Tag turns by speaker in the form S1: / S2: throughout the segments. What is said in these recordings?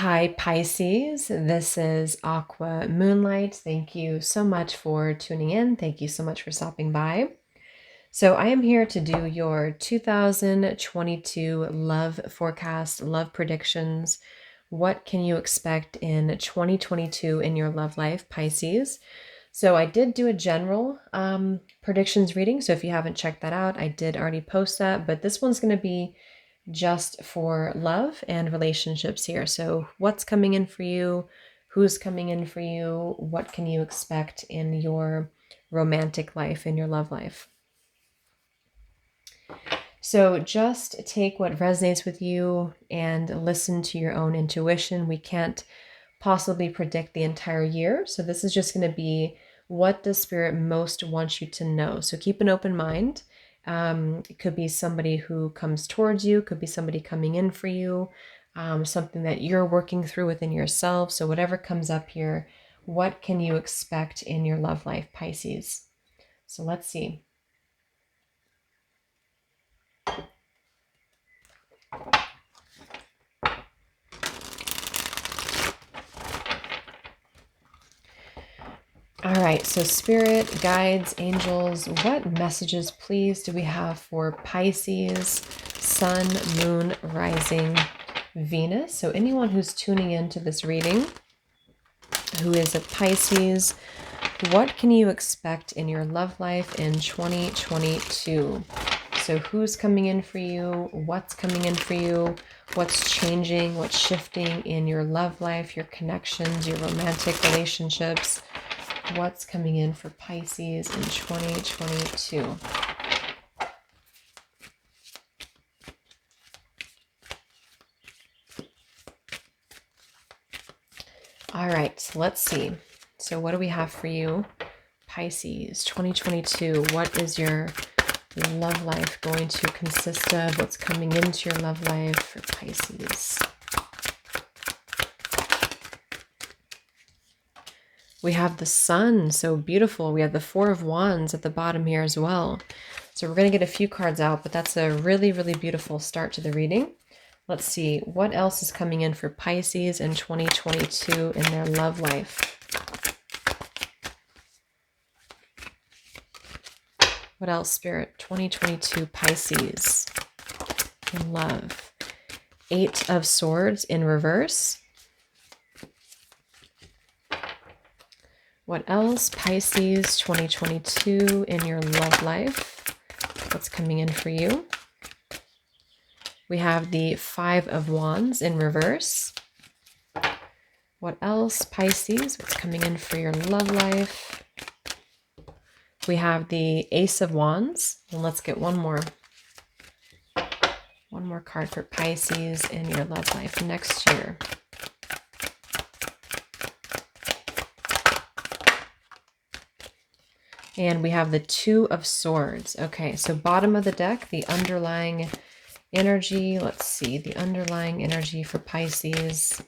S1: Hi, Pisces. This is Aqua Moonlight. Thank you so much for tuning in. Thank you so much for stopping by. So, I am here to do your 2022 love forecast, love predictions. What can you expect in 2022 in your love life, Pisces? So, I did do a general predictions reading. So, if you haven't checked that out, I did already post that, but this one's going to be just for love and relationships here. So, what's coming in for you? Who's coming in for you? What can you expect in your romantic life, in your love life? So, just take what resonates with you and listen to your own intuition. We can't possibly predict the entire year. So, this is just going to be what does Spirit most want you to know. So, keep an open mind. It could be somebody who comes towards you, could be somebody coming in for you, something that you're working through within yourself. So, whatever comes up here, what can you expect in your love life, Pisces? So, let's see. All right, so Spirit, guides, angels, what messages, please, do we have for Pisces, Sun, Moon, Rising, Venus? So anyone who's tuning into this reading who is a Pisces, what can you expect in your love life in 2022? So who's coming in for you? What's coming in for you? What's changing? What's shifting in your love life, your connections, your romantic relationships? What's coming in for Pisces in 2022? All right, let's see. So what do we have for you, Pisces, 2022? What is your love life going to consist of? What's coming into your love life for Pisces? We have the Sun, so beautiful. We have the Four of Wands at the bottom here as well. So we're going to get a few cards out, but that's a really, really beautiful start to the reading. Let's see, what else is coming in for Pisces in 2022 in their love life? What else, Spirit? 2022 Pisces in love. Eight of Swords in reverse. What else? Pisces 2022 in your love life. What's coming in for you? We have the Five of Wands in reverse. What else? Pisces, what's coming in for your love life? We have the Ace of Wands. And let's get one more. One more card for Pisces in your love life next year. And we have the Two of Swords. Okay, so bottom of the deck, the underlying energy. Let's see, the underlying energy for Pisces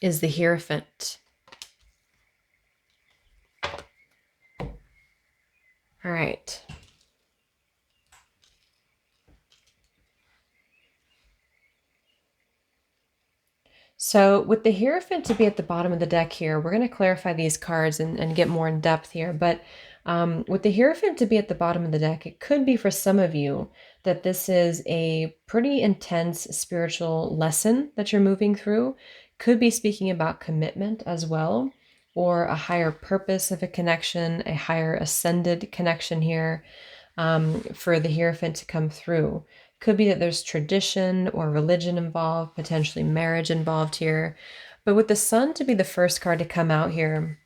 S1: is the Hierophant. All right. So with the Hierophant to be at the bottom of the deck here, we're going to clarify these cards and get more in depth here. But with the Hierophant to be at the bottom of the deck, it could be for some of you that this is a pretty intense spiritual lesson that you're moving through. Could be speaking about commitment as well, or a higher purpose of a connection, a higher ascended connection here for the Hierophant to come through. Could be that there's tradition or religion involved, potentially marriage involved here. But with the Sun to be the first card to come out here,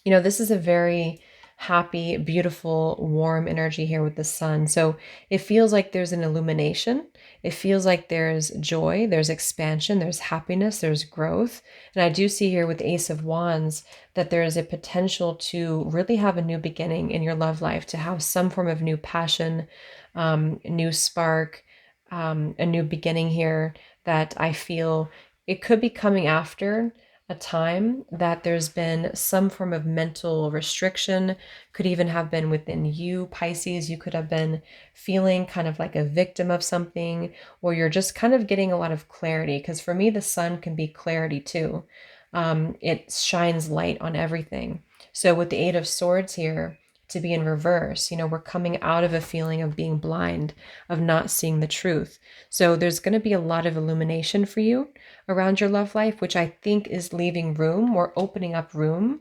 S1: you know, this is a very happy, beautiful, warm energy here with the Sun. So it feels like there's an illumination. It feels like there's joy, there's expansion, there's happiness, there's growth. And I do see here with Ace of Wands that there is a potential to really have a new beginning in your love life, to have some form of new passion, new spark, a new beginning here that I feel it could be coming after a time that there's been some form of mental restriction, could even have been within you, Pisces. You could have been feeling kind of like a victim of something, or you're just kind of getting a lot of clarity. Because for me, the sun can be clarity too. It shines light on everything. So with the Eight of Swords here, to be in reverse, we're coming out of a feeling of being blind, of not seeing the truth. So there's going to be a lot of illumination for you around your love life, which I think is leaving room or opening up room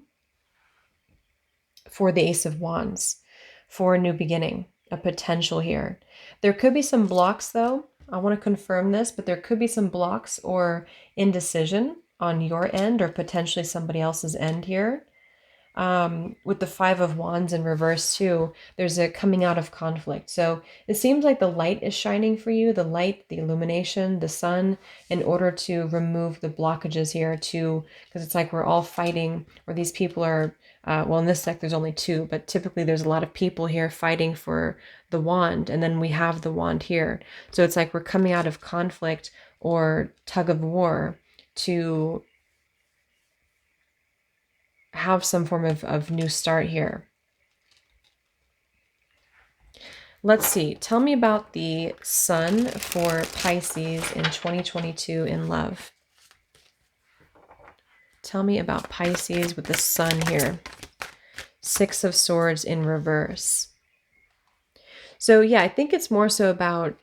S1: for the Ace of Wands, for a new beginning, a potential here. There could be some blocks though. I want to confirm this, but there could be some blocks or indecision on your end or potentially somebody else's end here. With the Five of Wands in reverse too, there's a coming out of conflict. So it seems like the light is shining for you, the light, the illumination, the sun, in order to remove the blockages here too, because it's like we're all fighting, or these people are, well, in this deck there's only two, but typically there's a lot of people here fighting for the wand, and then we have the wand here. So it's like we're coming out of conflict or tug of war to have some form of new start here. Let's see. Tell me about the sun for Pisces in 2022 in love. Tell me about Pisces with the sun here. Six of Swords in reverse. So yeah, I think it's more so about,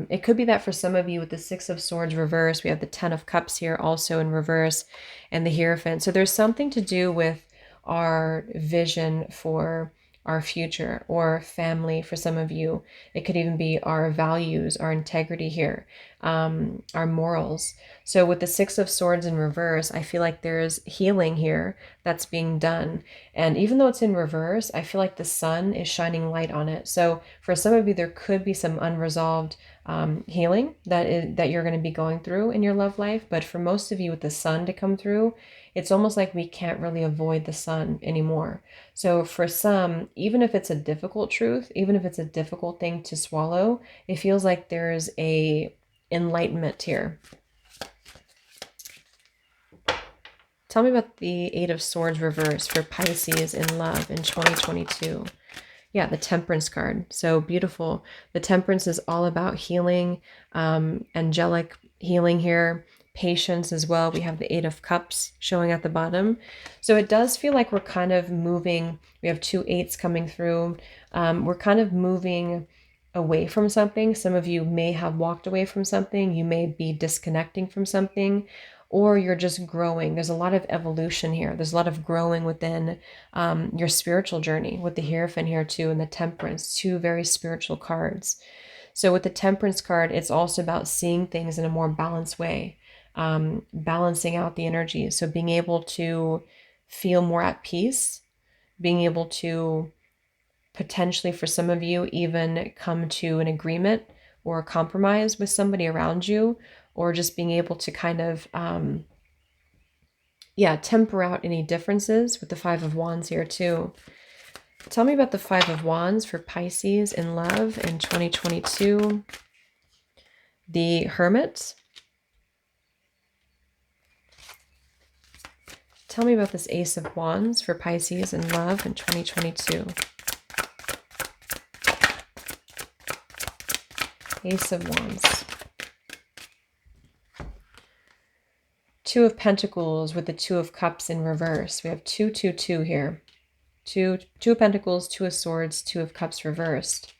S1: it could be that for some of you with the Six of Swords reverse, we have the Ten of Cups here also in reverse, and the Hierophant. So there's something to do with our vision for our future or family for some of you. It could even be our values, our integrity here, our morals. So with the Six of Swords in reverse, I feel like there's healing here that's being done. And even though it's in reverse, I feel like the sun is shining light on it. So for some of you, there could be some unresolved healing that you're going to be going through in your love life. But for most of you with the sun to come through, it's almost like we can't really avoid the sun anymore. So for some, even if it's a difficult truth, even if it's a difficult thing to swallow, it feels like there's a enlightenment here. Tell me about the Eight of Swords reverse for Pisces in love in 2022. Yeah, the Temperance card. So beautiful. The Temperance is all about healing, angelic healing here, patience as well. We have the Eight of Cups showing at the bottom. So it does feel like we're kind of moving. We have two eights coming through. We're kind of moving away from something. Some of you may have walked away from something. You may be disconnecting from something, or you're just growing. There's a lot of evolution here. There's a lot of growing within your spiritual journey with the Hierophant here too, and the Temperance, two very spiritual cards. So with the Temperance card, it's also about seeing things in a more balanced way, balancing out the energies. So being able to feel more at peace, being able to potentially for some of you even come to an agreement or a compromise with somebody around you, or just being able to kind of, temper out any differences with the Five of Wands here too. Tell me about the Five of Wands for Pisces in love in 2022. The Hermit. Tell me about this Ace of Wands for Pisces in love in 2022. Ace of Wands. Two of Pentacles with the Two of Cups in reverse. We have 222 here. Two of Pentacles, Two of Swords, Two of Cups reversed.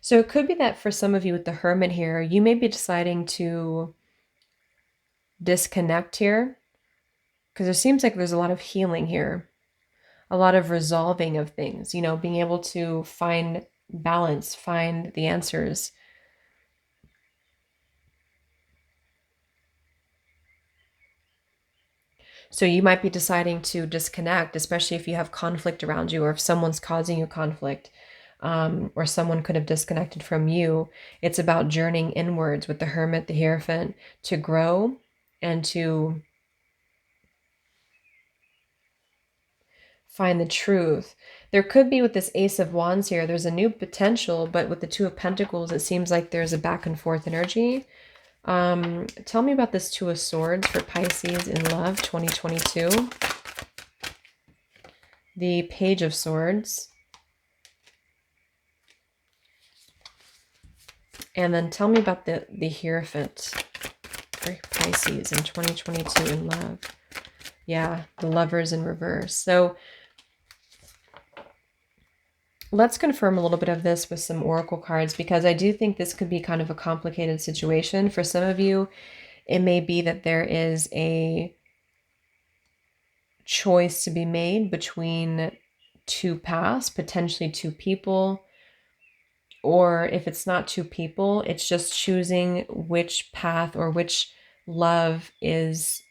S1: So it could be that for some of you with the Hermit here, you may be deciding to disconnect here, because it seems like there's a lot of healing here, a lot of resolving of things, being able to find balance, find the answers. So you might be deciding to disconnect, especially if you have conflict around you, or if someone's causing you conflict, or someone could have disconnected from you. It's about journeying inwards with the Hermit, the Hierophant, to grow and to find the truth. There could be with this Ace of Wands here, there's a new potential, but with the Two of Pentacles, it seems like there's a back and forth energy. Tell me about this Two of Swords for Pisces in love 2022. The Page of Swords. And then tell me about the Hierophant for Pisces in 2022 in love. Yeah, the Lovers in reverse. So let's confirm a little bit of this with some oracle cards, because I do think this could be kind of a complicated situation. For some of you, it may be that there is a choice to be made between two paths, potentially two people. Or if it's not two people, it's just choosing which path or which love is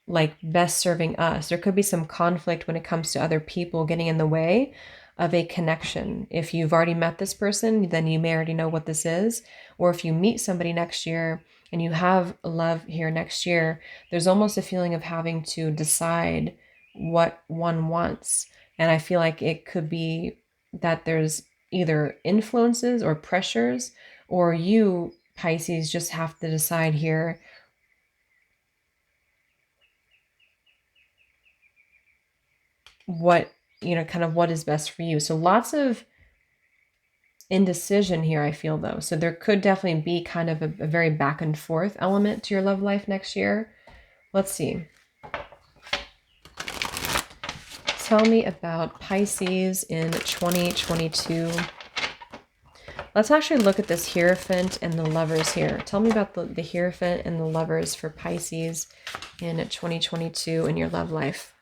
S1: like best serving us. There could be some conflict when it comes to other people getting in the way of a connection. If you've already met this person, then you may already know what this is. Or if you meet somebody next year and you have love here next year, there's almost a feeling of having to decide what one wants. And I feel like it could be that there's either influences or pressures, or you, Pisces, just have to decide here what, kind of what is best for you. So lots of indecision here, I feel, though. So there could definitely be kind of a very back and forth element to your love life next year. Let's see. Tell me about Pisces in 2022. Let's actually look at this Hierophant and the Lovers here. Tell me about the Hierophant and the Lovers for Pisces in 2022 in your love life.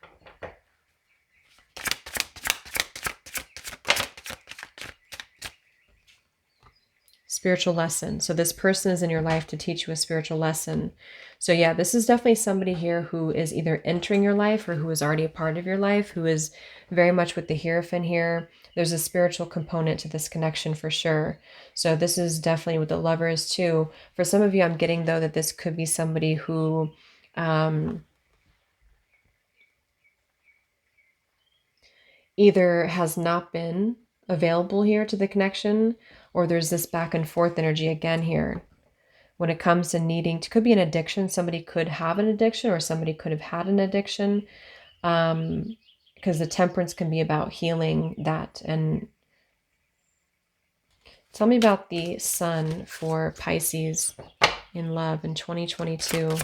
S1: Spiritual lesson. So this person is in your life to teach you a spiritual lesson. So yeah, this is definitely somebody here who is either entering your life or who is already a part of your life, who is very much with the Hierophant here. There's a spiritual component to this connection for sure. So this is definitely with the Lovers too. For some of you, I'm getting though that this could be somebody who either has not been available here to the connection, or there's this back and forth energy again here. When it comes to needing to, could be an addiction. Somebody could have an addiction, or somebody could have had an addiction, because the Temperance can be about healing that. And tell me about the Sun for Pisces in love in 2022.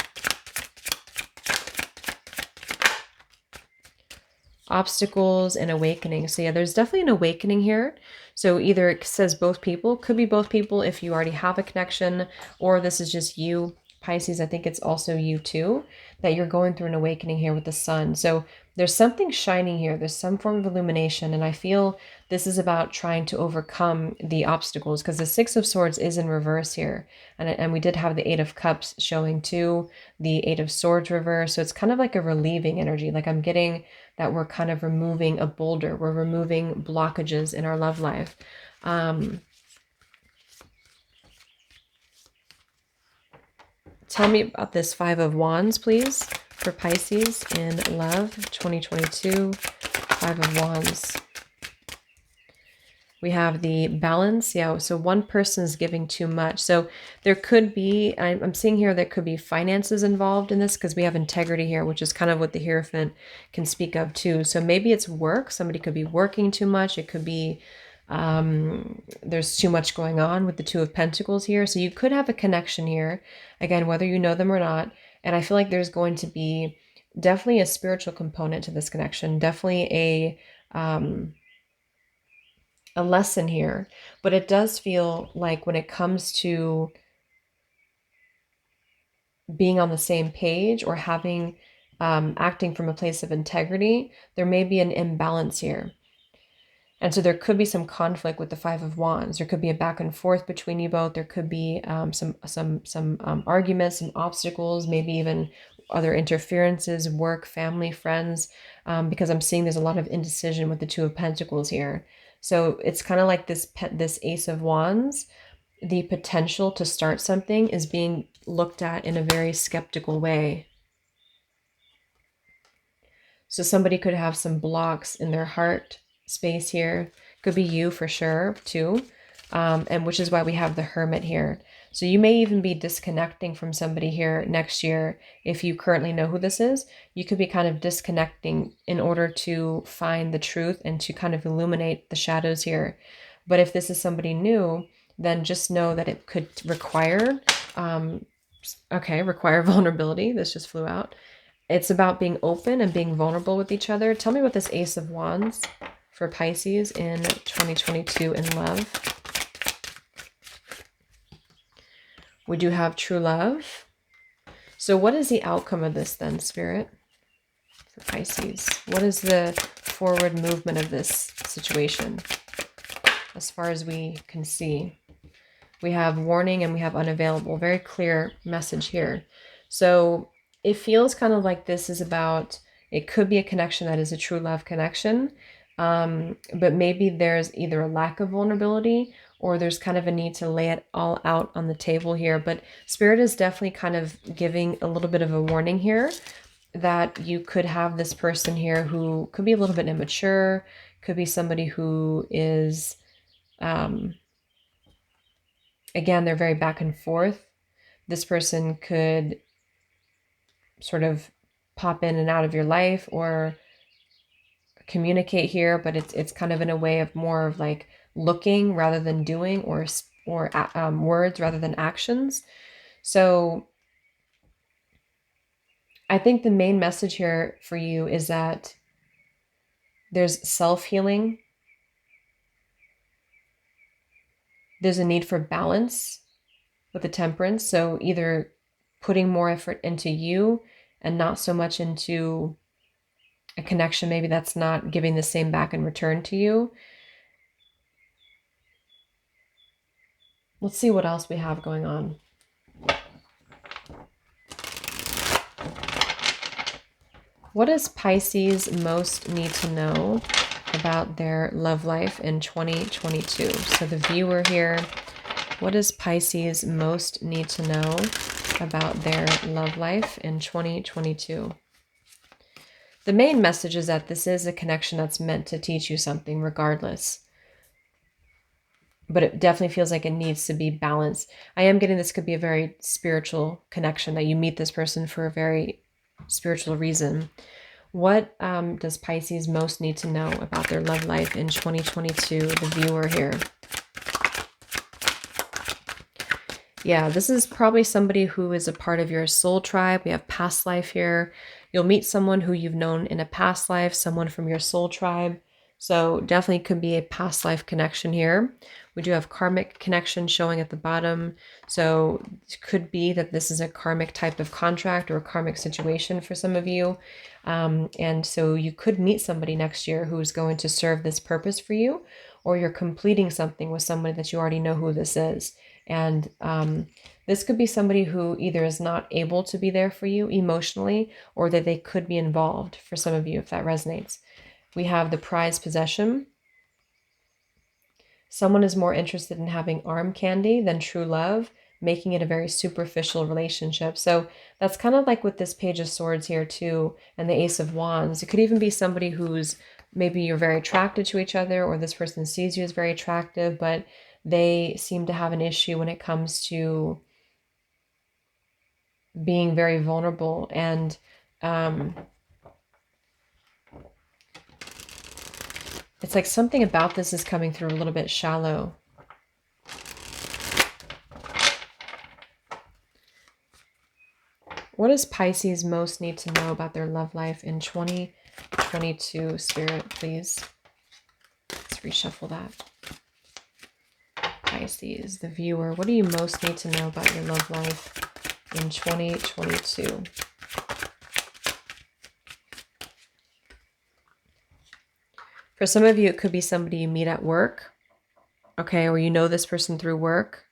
S1: Obstacles and awakening. So yeah, there's definitely an awakening here. So either it says both people, could be both people if you already have a connection, or this is just you, Pisces. I think it's also you too, that you're going through an awakening here with the Sun. So there's something shining here. There's some form of illumination. And I feel this is about trying to overcome the obstacles, because the Six of Swords is in reverse here. And we did have the Eight of Cups showing too, the Eight of Swords reverse. So it's kind of like a relieving energy. Like I'm getting that we're kind of removing a boulder. We're removing blockages in our love life. Tell me about this Five of Wands, please, for Pisces in love 2022. Five of Wands. We have the balance. Yeah, so one person is giving too much. So there could be, I'm seeing here, there could be finances involved in this, because we have integrity here, which is kind of what the Hierophant can speak of too. So maybe it's work. Somebody could be working too much. It could be there's too much going on with the Two of Pentacles here. So you could have a connection here, again, whether you know them or not. And I feel like there's going to be definitely a spiritual component to this connection, definitely a lesson here. But it does feel like when it comes to being on the same page or having acting from a place of integrity, there may be an imbalance here. And so there could be some conflict with the Five of Wands. There could be a back and forth between you both. There could be some arguments, some obstacles, maybe even other interferences, work, family, friends, because I'm seeing there's a lot of indecision with the Two of Pentacles here. So it's kind of like this Ace of Wands. The potential to start something is being looked at in a very skeptical way. So somebody could have some blocks in their heart space here. Could be you for sure too. And which is why we have the Hermit here. So you may even be disconnecting from somebody here next year. If you currently know who this is, you could be kind of disconnecting in order to find the truth and to kind of illuminate the shadows here. But if this is somebody new, then just know that it could require, require vulnerability. This just flew out. It's about being open and being vulnerable with each other. Tell me about this Ace of Wands for Pisces in 2022 in love. We do have true love. So what is the outcome of this then, Spirit, for Pisces? What is the forward movement of this situation as far as we can see? We have warning and we have unavailable. Very clear message here. So it feels kind of like this is about, it could be a connection that is a true love connection, but maybe there's either a lack of vulnerability or there's kind of a need to lay it all out on the table here. But Spirit is definitely kind of giving a little bit of a warning here that you could have this person here who could be a little bit immature, could be somebody who is, again, they're very back and forth. This person could sort of pop in and out of your life or communicate here, but it's kind of in a way of more of like looking rather than doing, or words rather than actions. So I think the main message here for you is that there's self-healing. There's a need for balance with the Temperance. So either putting more effort into you and not so much into a connection maybe that's not giving the same back in return to you. Let's see what else we have going on. What does Pisces most need to know about their love life in 2022? So the viewer here, what does Pisces most need to know about their love life in 2022? The main message is that this is a connection that's meant to teach you something regardless. But it definitely feels like it needs to be balanced. I am getting this could be a very spiritual connection, that you meet this person for a very spiritual reason. What does Pisces most need to know about their love life in 2022? The viewer here. Yeah, this is probably somebody who is a part of your soul tribe. We have past life here. You'll meet someone who you've known in a past life, someone from your soul tribe. So definitely could be a past life connection here. We do have karmic connection showing at the bottom. So it could be that this is a karmic type of contract or a karmic situation for some of you. And so you could meet somebody next year who's going to serve this purpose for you, or you're completing something with somebody that you already know who this is. And this could be somebody who either is not able to be there for you emotionally, or that they could be involved for some of you, if that resonates. We have the prized possession. Someone is more interested in having arm candy than true love, making it a very superficial relationship. So that's kind of like with this Page of Swords here too, and the Ace of Wands. It could even be somebody who's, maybe you're very attracted to each other, or this person sees you as very attractive, but they seem to have an issue when it comes to being very vulnerable. And it's like something about this is coming through a little bit shallow. What does Pisces most need to know about their love life in 2022? Spirit, please. Let's reshuffle that. Pisces, the viewer, what do you most need to know about your love life in 2022? For some of you, it could be somebody you meet at work, okay, or you know this person through work.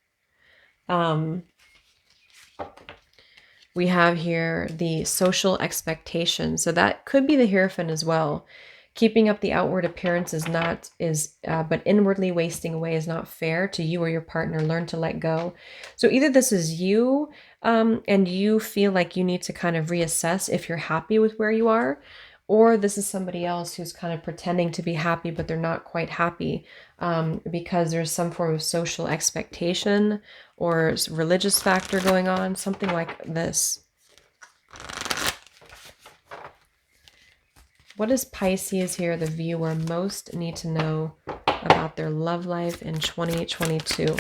S1: We have here the social expectation. So that could be the Hierophant as well. Keeping up the outward appearance but inwardly wasting away is not fair to you or your partner. Learn to let go. So either this is you, and you feel like you need to kind of reassess if you're happy with where you are, Or this is somebody else who's kind of pretending to be happy, but they're not quite happy because there's some form of social expectation or religious factor going on, something like this. What does Pisces here, the viewer, most need to know about their love life in 2022?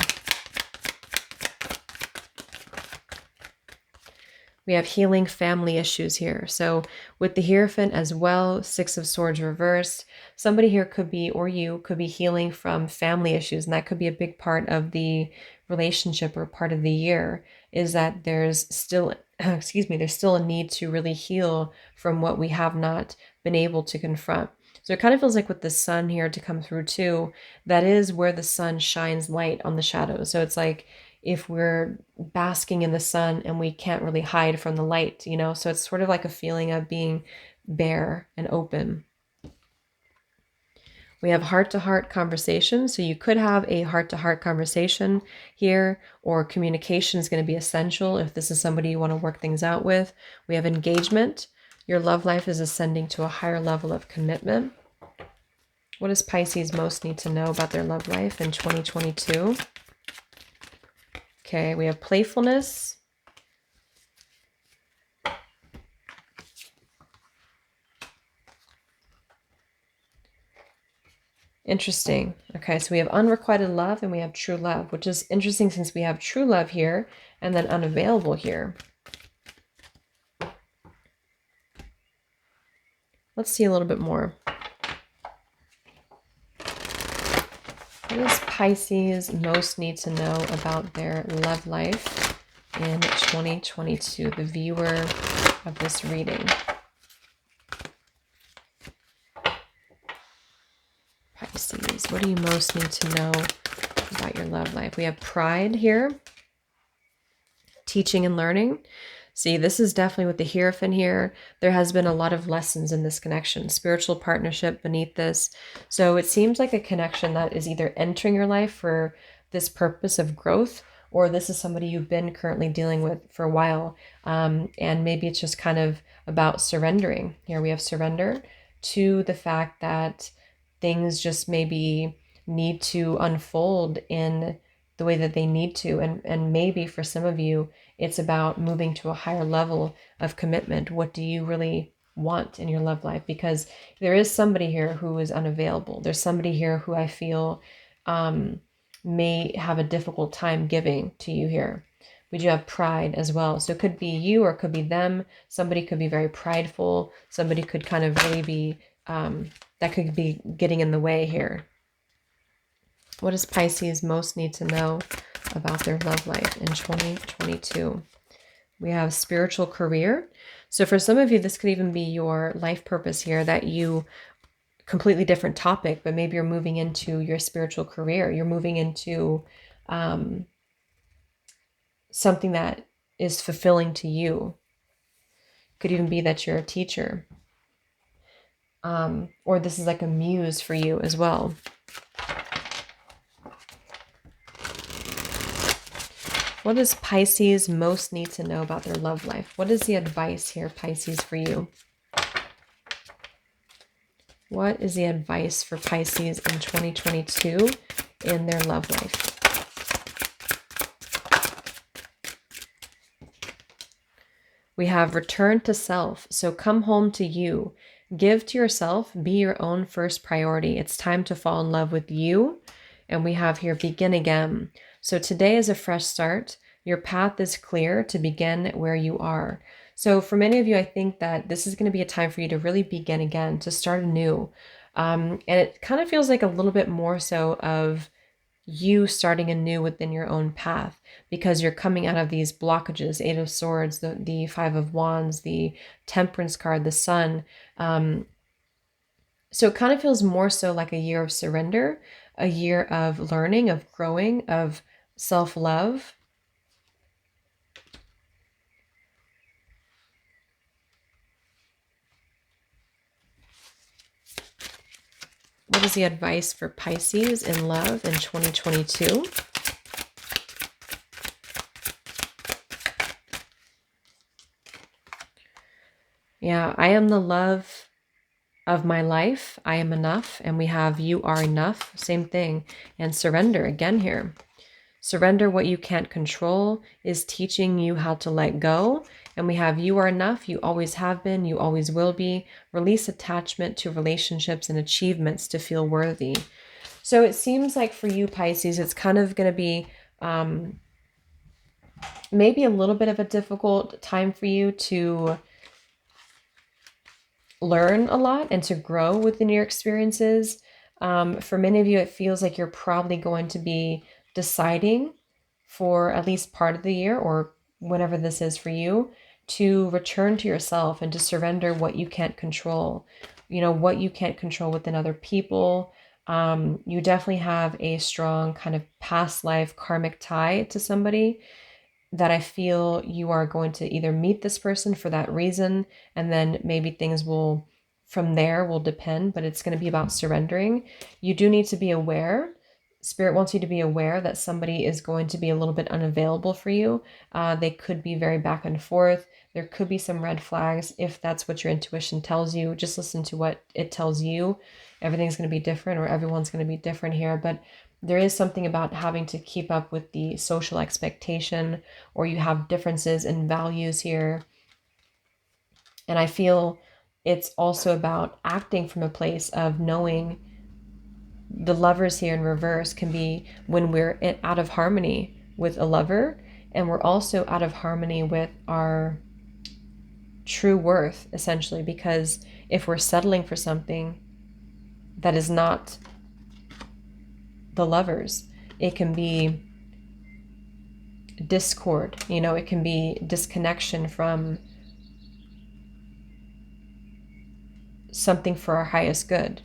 S1: We have healing family issues here. So with the Hierophant as well, Six of Swords reversed, somebody here could be, or you could be healing from family issues. And that could be a big part of the relationship or part of the year, is that there's still, excuse me, there's still a need to really heal from what we have not been able to confront. So it kind of feels like with the sun here to come through too, that is where the sun shines light on the shadows. So it's like, if we're basking in the sun and we can't really hide from the light, you know? So it's sort of like a feeling of being bare and open. We have heart-to-heart conversation. So you could have a heart-to-heart conversation here, or communication is going to be essential if this is somebody you want to work things out with. We have engagement. Your love life is ascending to a higher level of commitment. What does Pisces most need to know about their love life in 2022? Okay, we have playfulness. Interesting. Okay, so we have unrequited love and we have true love, which is interesting since we have true love here and then unavailable here. Let's see a little bit more. What does Pisces most need to know about their love life in 2022? The viewer of this reading. Pisces, what do you most need to know about your love life? We have pride here, teaching and learning. See, this is definitely with the Hierophant here. There has been a lot of lessons in this connection, spiritual partnership beneath this. So it seems like a connection that is either entering your life for this purpose of growth, or this is somebody you've been currently dealing with for a while. And maybe it's just kind of about surrendering. Here we have surrender to the fact that things just maybe need to unfold in the way that they need to. And maybe for some of you, it's about moving to a higher level of commitment. What do you really want in your love life? Because there is somebody here who is unavailable. There's somebody here who I feel may have a difficult time giving to you here. We do have pride as well. So it could be you or it could be them. Somebody could be very prideful. Somebody could kind of really be, that could be getting in the way here. What does Pisces most need to know about their love life in 2022? We have spiritual career. So for some of you, this could even be your life purpose here, that you, completely different topic, but maybe you're moving into your spiritual career. You're moving into something that is fulfilling to you. Could even be that you're a teacher. Or this is like a muse for you as well. What does Pisces most need to know about their love life? What is the advice here, Pisces, for you? What is the advice for Pisces in 2022 in their love life? We have return to self. So come home to you. Give to yourself. Be your own first priority. It's time to fall in love with you. And we have here begin again. So today is a fresh start. Your path is clear to begin where you are. So for many of you, I think that this is going to be a time for you to really begin again, to start anew. And it kind of feels like a little bit more so of you starting anew within your own path, because you're coming out of these blockages, Eight of Swords, the Five of Wands, the Temperance card, the Sun. So it kind of feels more so like a year of surrender, a year of learning, of growing, of self-love. What is the advice for Pisces in love in 2022? Yeah, I am the love of my life, I am enough. And we have you are enough, same thing. And surrender again here. Surrender what you can't control is teaching you how to let go. And we have you are enough, you always have been, you always will be. Release attachment to relationships and achievements to feel worthy. So it seems like for you, Pisces, it's kind of going to be maybe a little bit of a difficult time for you to learn a lot and to grow within your experiences. For many of you, it feels like you're probably going to be deciding for at least part of the year, or whenever this is for you, to return to yourself and to surrender what you can't control, what you can't control within other people. You definitely have a strong kind of past life karmic tie to somebody that I feel you are going to either meet this person for that reason, and then maybe things will, from there, will depend, but it's going to be about surrendering. You do need to be aware. Spirit wants you to be aware that somebody is going to be a little bit unavailable for you. They could be very back and forth. There could be some red flags. If that's what your intuition tells you, just listen to what it tells you. Everything's going to be different, or everyone's going to be different here, but there is something about having to keep up with the social expectation, or you have differences in values here. And I feel it's also about acting from a place of knowing the lovers here in reverse can be when we're out of harmony with a lover, and we're also out of harmony with our true worth, essentially, because if we're settling for something that is not the lovers, it can be discord, it can be disconnection from something for our highest good.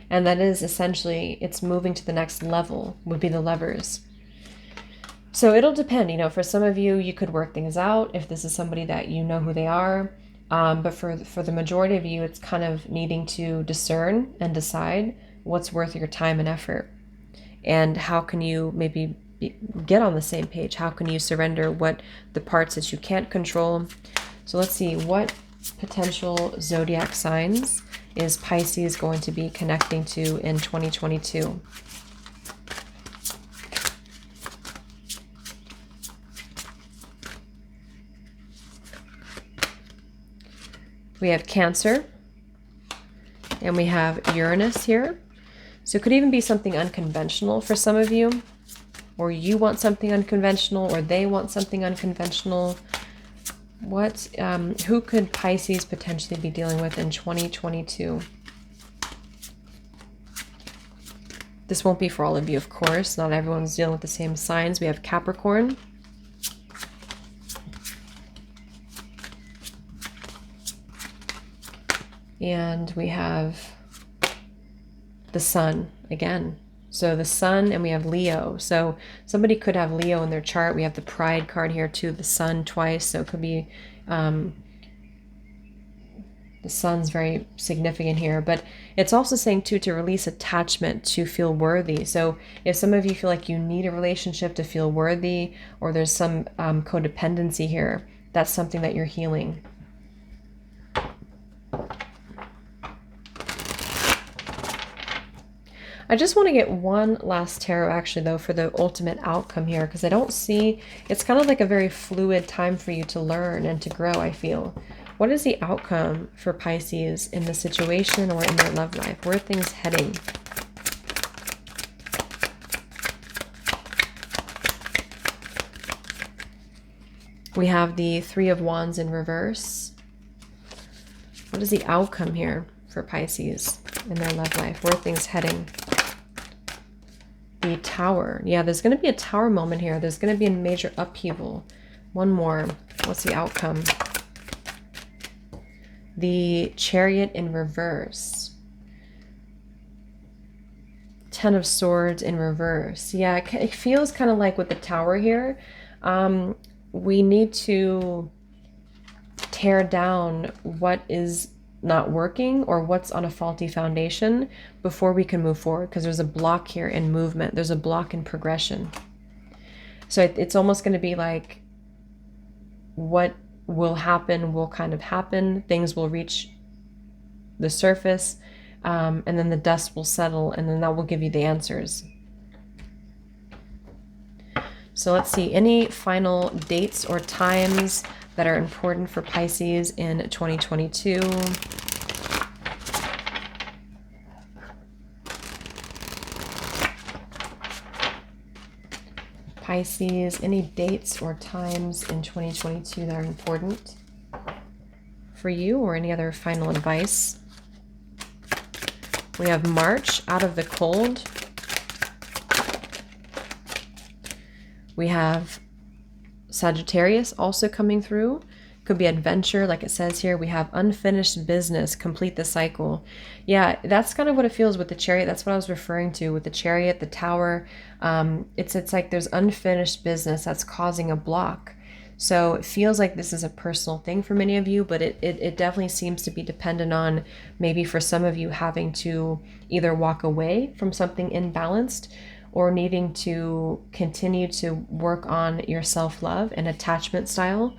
S1: And that is essentially, it's moving to the next level, would be the lovers. So it'll depend, for some of you, you could work things out if this is somebody that you know who they are. But for the majority of you, it's kind of needing to discern and decide what's worth your time and effort. And how can you maybe get on the same page? How can you surrender what the parts that you can't control? So let's see, what potential zodiac signs is Pisces going to be connecting to in 2022? We have Cancer, and we have Uranus here. So it could even be something unconventional for some of you, or you want something unconventional, or they want something unconventional. Who could Pisces potentially be dealing with in 2022? This won't be for all of you, of course. Not everyone's dealing with the same signs. We have Capricorn. And we have the Sun again. So the Sun, and we have Leo. So somebody could have Leo in their chart. We have the Pride card here too, the Sun twice. So it could be, the Sun's very significant here. But it's also saying too, to release attachment to feel worthy. So if some of you feel like you need a relationship to feel worthy, or there's some codependency here, that's something that you're healing. I just want to get one last tarot actually though for the ultimate outcome here, because I don't see, it's kind of like a very fluid time for you to learn and to grow, I feel. What is the outcome for Pisces in the situation or in their love life? Where are things heading? We have the Three of Wands in reverse. What is the outcome here for Pisces in their love life? Where are things heading? The Tower. Yeah, there's going to be a Tower moment here. There's going to be a major upheaval. One more. What's the outcome? The Chariot in reverse. Ten of Swords in reverse. Yeah, it feels kind of like with the Tower here, we need to tear down what is not working or what's on a faulty foundation before we can move forward, because there's a block here in movement. There's a block in progression. So it's almost going to be like what will happen will kind of happen. Things will reach the surface, and then the dust will settle, and then that will give you the answers. So let's see, any final dates or times that are important for Pisces in 2022? Pisces, any dates or times in 2022 that are important for you, or any other final advice? We have March, out of the cold. We have Sagittarius also coming through. Could be adventure, like it says here. We have unfinished business, complete the cycle. Yeah, that's kind of what it feels with the Chariot. That's what I was referring to with the Chariot, the Tower. It's like there's unfinished business that's causing a block. So it feels like this is a personal thing for many of you, but it definitely seems to be dependent on maybe for some of you having to either walk away from something imbalanced or needing to continue to work on your self-love and attachment style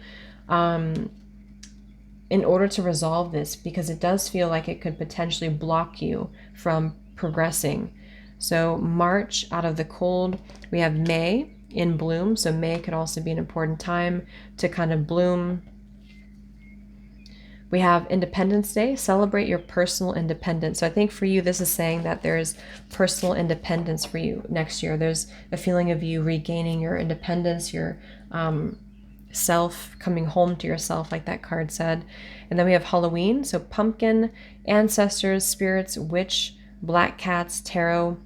S1: in order to resolve this, because it does feel like it could potentially block you from progressing. So March, out of the cold. We have May in bloom. So May could also be an important time to kind of bloom. We have Independence Day. Celebrate your personal independence. So I think for you, this is saying that there's personal independence for you next year. There's a feeling of you regaining your independence, your self, coming home to yourself, like that card said. And then we have Halloween. So pumpkin, ancestors, spirits, witch, black cats, tarot.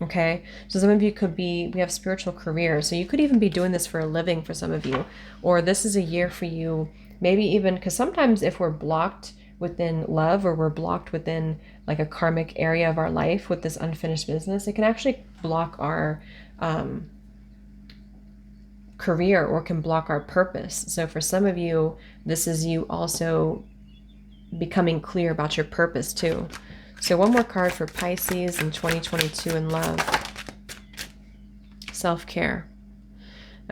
S1: Okay, so some of you we have spiritual careers. So you could even be doing this for a living for some of you, or this is a year for you. Maybe even, because sometimes if we're blocked within love, or we're blocked within like a karmic area of our life with this unfinished business, it can actually block our career, or can block our purpose. So for some of you, this is you also becoming clear about your purpose too. So one more card for Pisces in 2022 in love. Self-care.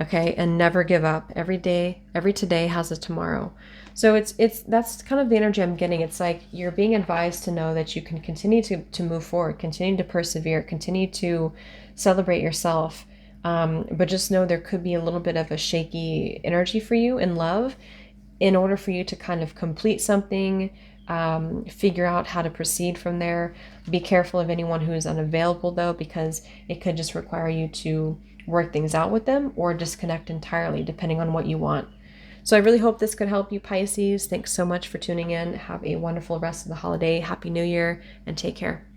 S1: Okay, and never give up. Every today has a tomorrow. So that's kind of the energy I'm getting. It's like you're being advised to know that you can continue to move forward, continue to persevere, continue to celebrate yourself. But just know there could be a little bit of a shaky energy for you in love, in order for you to kind of complete something, figure out how to proceed from there. Be careful of anyone who is unavailable though, because it could just require you to work things out with them or disconnect entirely, depending on what you want. So I really hope this could help you, Pisces. Thanks so much for tuning in. Have a wonderful rest of the holiday. Happy New Year, and take care.